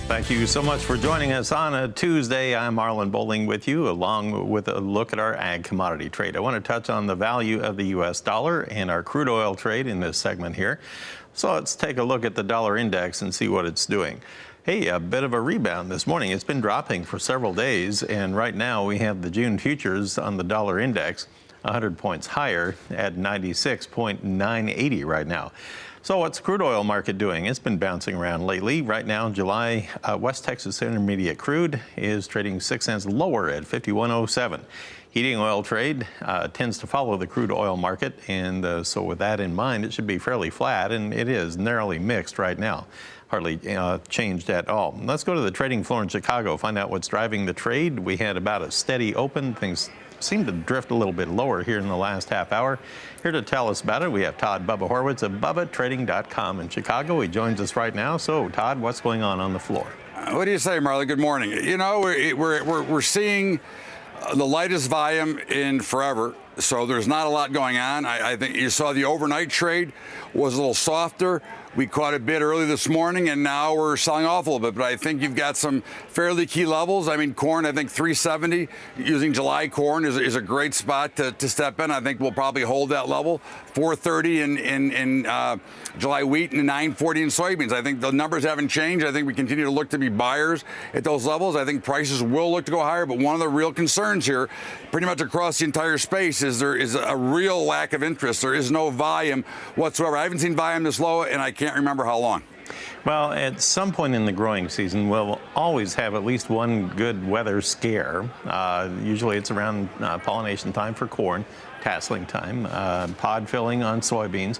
Thank you so much for joining us on a Tuesday. I'm Marlon Bowling with you, along with a look at our ag commodity trade. I want to touch on the value of the U.S. dollar and our crude oil trade in this segment here. So let's take a look at the dollar index and see what it's doing. Hey, a bit of a rebound this morning. It's been dropping for several days, and right now we have the June futures on the dollar index 100 points higher at 96.980 right now. So what's the crude oil market doing? It's been bouncing around lately. Right now, July West Texas Intermediate crude is trading 6 cents lower at 51.07. Heating oil trade tends to follow the crude oil market, and so with that in mind, it should be fairly flat, and it is narrowly mixed right now. Hardly changed at all. Let's go to the trading floor in Chicago, find out what's driving the trade. We had about a steady open. Things seem to drift a little bit lower here in the last half hour. Here to tell us about it, we have Todd Bubba Horwitz of BubbaTrading.com in Chicago. He joins us right now. So, Todd, what's going on the floor? What do you say, Marley? Good morning. You know, we're seeing the lightest volume in forever, so there's not a lot going on. I think you saw the overnight trade was a little softer. We caught a bid early this morning, and now we're selling off a little bit. But I think you've got some fairly key levels. I mean, corn, I think 370 using July corn is a great spot to step in. I think we'll probably hold that level. 430 in July wheat and 940 in soybeans. I think the numbers haven't changed. I think we continue to look to be buyers at those levels. I think prices will look to go higher. But one of the real concerns here, pretty much across the entire space, is there is a real lack of interest. There is no volume whatsoever. I haven't seen volume this low, and I can't remember how long. Well, at some point in the growing season, we'll always have at least one good weather scare. Usually it's around pollination time for corn, tasseling time, pod filling on soybeans.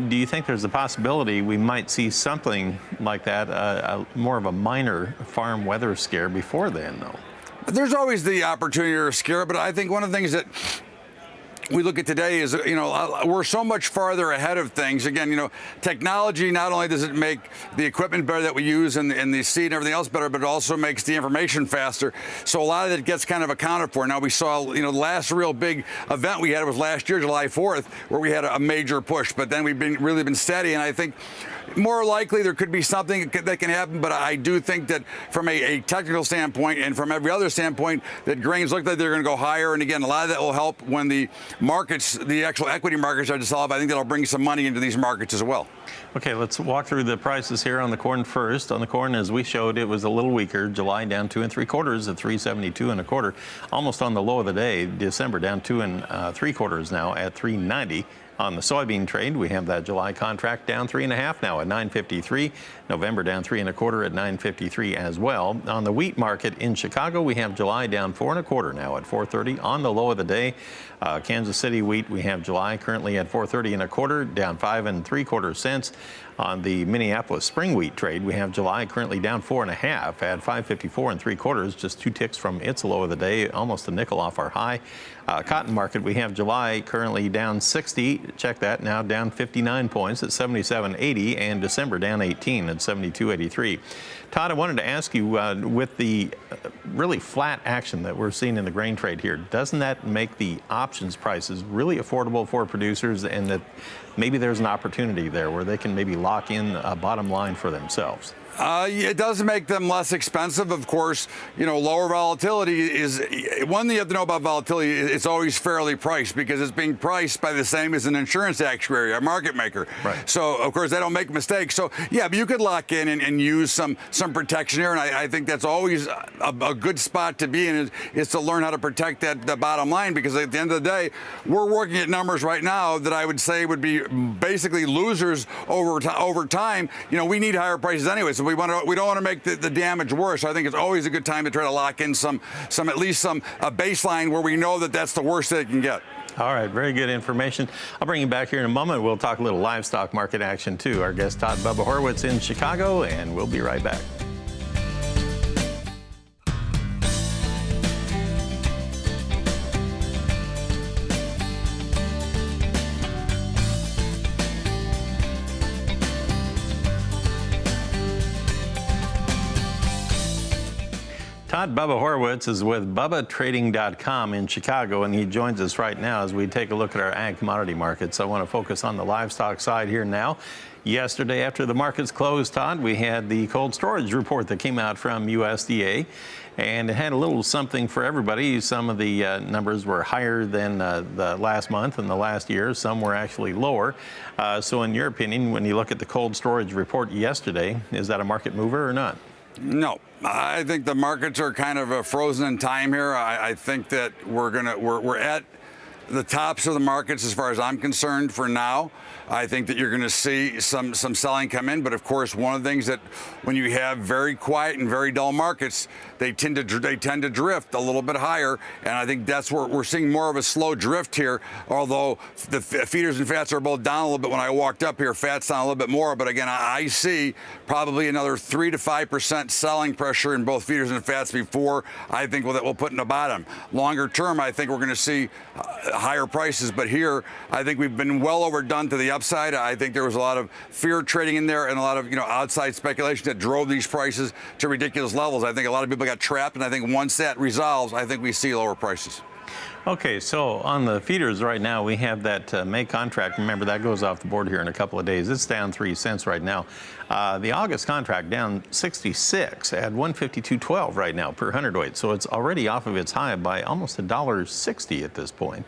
Do you think there's a possibility we might see something like that, more of a minor farm weather scare before then, though? There's always the opportunity or scare, but I think one of the things that we look at today is, you know, we're so much farther ahead of things. Again, you know, technology, not only does it make the equipment better that we use and the seed and everything else better, but it also makes the information faster. So a lot of it gets kind of accounted for. Now we saw, you know, the last real big event we had was last year, July 4th, where we had a major push, but then we've really been steady. And I think more likely there could be something that can happen, but I do think that from a technical standpoint and from every other standpoint, that grains look like they're going to go higher. And again, a lot of that will help when the markets, the actual equity markets are dissolved. I think that'll bring some money into these markets as well. Okay, let's walk through the prices here on the corn first. On the corn, as we showed, it was a little weaker. July down 2 3/4 at 372 1/4, almost on the low of the day. December down 2 3/4 now at 390. On the soybean trade, we have that July contract down 3.5 now at 953. November down 3 1/4 at 953 as well. On the wheat market in Chicago, we have July down 4 1/4 now at 430 on the low of the day. Kansas City wheat, we have July currently at 430 1/4, down 5 3/4 cents. On the Minneapolis spring wheat trade, we have July currently down 4.5 at 554 3/4, just 2 ticks from its low of the day, almost a nickel off our high. Cotton market, we have July currently down 60. Check that now, down 59 points at 77.80, and December down 18 at 72.83. Todd, I wanted to ask you, with the really flat action that we're seeing in the grain trade here, doesn't that make the options prices really affordable for producers, and that maybe there's an opportunity there where they can maybe lock in a bottom line for themselves? It does make them less expensive. Of course, you know, lower volatility is one thing you have to know about volatility. It's always fairly priced because it's being priced by the same as an insurance actuary, a market maker. Right. So, of course, they don't make mistakes. So, yeah, but you could lock in and use some protection here. And I think that's always a good spot to be in is to learn how to protect the bottom line, because at the end of the day, we're working at numbers right now that I would say would be basically losers over time. You know, we need higher prices anyway. So we don't want to make the damage worse. So I think it's always a good time to try to lock in some at least some baseline where we know that that's the worst that it can get. All right, very good information. I'll bring you back here in a moment. We'll talk a little livestock market action too. Our guest Todd Bubba Horwitz in Chicago, and we'll be right back. Todd Bubba Horwitz is with BubbaTrading.com in Chicago, and he joins us right now as we take a look at our ag commodity markets. I want to focus on the livestock side here now. Yesterday, after the markets closed, Todd, we had the cold storage report that came out from USDA, and it had a little something for everybody. Some of the numbers were higher than the last month and the last year. Some were actually lower. So in your opinion, when you look at the cold storage report yesterday, is that a market mover or not? No, I think the markets are kind of frozen in time here. I think that we're at the tops of the markets as far as I'm concerned for now. I think that you're going to see some selling come in, but of course, one of the things that when you have very quiet and very dull markets, they tend to drift a little bit higher, and I think that's where we're seeing more of a slow drift here. Although the feeders and fats are both down a little bit. When I walked up here, fats down a little bit more, but again, I see probably another 3 to 5% selling pressure in both feeders and fats before I think that we'll put in the bottom. Longer term, I think we're going to see higher prices, but here I think we've been well overdone to the upside. I think there was a lot of fear trading in there and a lot of outside speculation that drove these prices to ridiculous levels. I think a lot of people got trapped, and I think once that resolves, I think we see lower prices. Okay, so on the feeders right now, we have that May contract. Remember, that goes off the board here in a couple of days. It's down 3 cents right now. The August contract down 66 at 152.12 right now per hundredweight. So it's already off of its high by almost $1.60 at this point.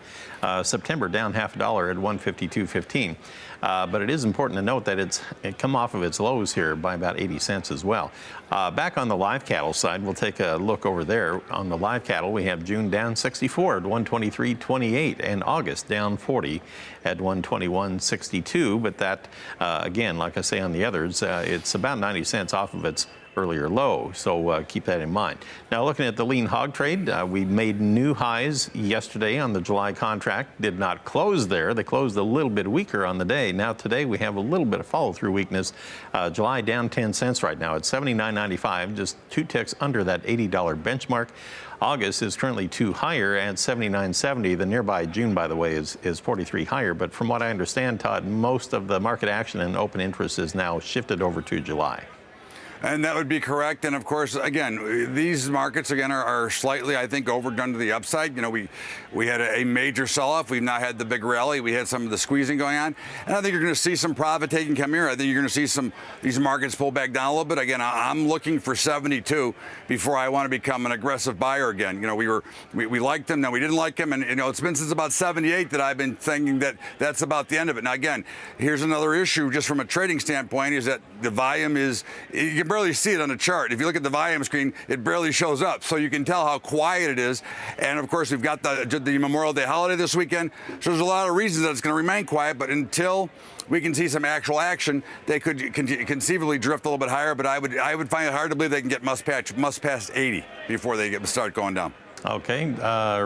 September down half a dollar at 152.15. But it is important to note that it come off of its lows here by about 80 cents as well. Back on the live cattle side, we'll take a look over there. On the live cattle, we have June down 64 at 123.28 and August down 40 at 121.62. But that, again, like I say on the others, it's about 90 cents off of its earlier low, so keep that in mind. Now, looking at the lean hog trade, we made new highs yesterday on the July contract. Did not close there. They closed a little bit weaker on the day. Now today we have a little bit of follow-through weakness. July down 10 cents right now at 79.95, just 2 ticks under that $80 benchmark. August is currently 2 higher at 79.70. The nearby June, by the way, is 43 higher. But from what I understand, Todd, most of the market action and open interest is now shifted over to July. And that would be correct. And of course, again, these markets again are slightly, I think, overdone to the upside. We had a major sell-off. We've now had the big rally. We had some of the squeezing going on, and I think you're going to see some profit taking come here. I think you're going to see these markets pull back down a little bit. Again, I'm looking for 72 before I want to become an aggressive buyer again. We liked them, then we didn't like them, and it's been since about 78 that I've been thinking that that's about the end of it. Now again, here's another issue just from a trading standpoint is that the volume is you can barely see it on the chart. If you look at the volume screen, it barely shows up. So you can tell how quiet it is. And of course, we've got the Memorial Day holiday this weekend. So there's a lot of reasons that it's going to remain quiet. But until we can see some actual action, they could conceivably drift a little bit higher. But I would find it hard to believe they can get must past 80 before they start going down. Okay,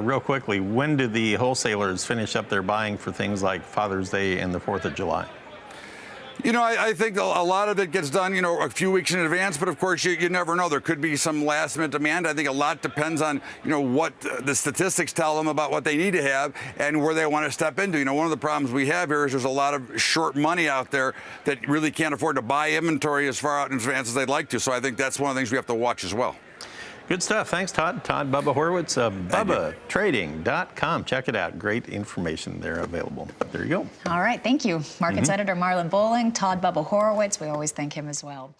real quickly, when do the wholesalers finish up their buying for things like Father's Day and the 4th of July? I think a lot of it gets done, a few weeks in advance, but of course you never know. There could be some last minute demand. I think a lot depends on, what the statistics tell them about what they need to have and where they want to step into. One of the problems we have here is there's a lot of short money out there that really can't afford to buy inventory as far out in advance as they'd like to. So I think that's one of the things we have to watch as well. Good stuff. Thanks, Todd. Todd Bubba Horwitz of BubbaTrading.com. Check it out. Great information there available. There you go. All right. Thank you. Markets editor Marlon Bowling, Todd Bubba Horwitz. We always thank him as well.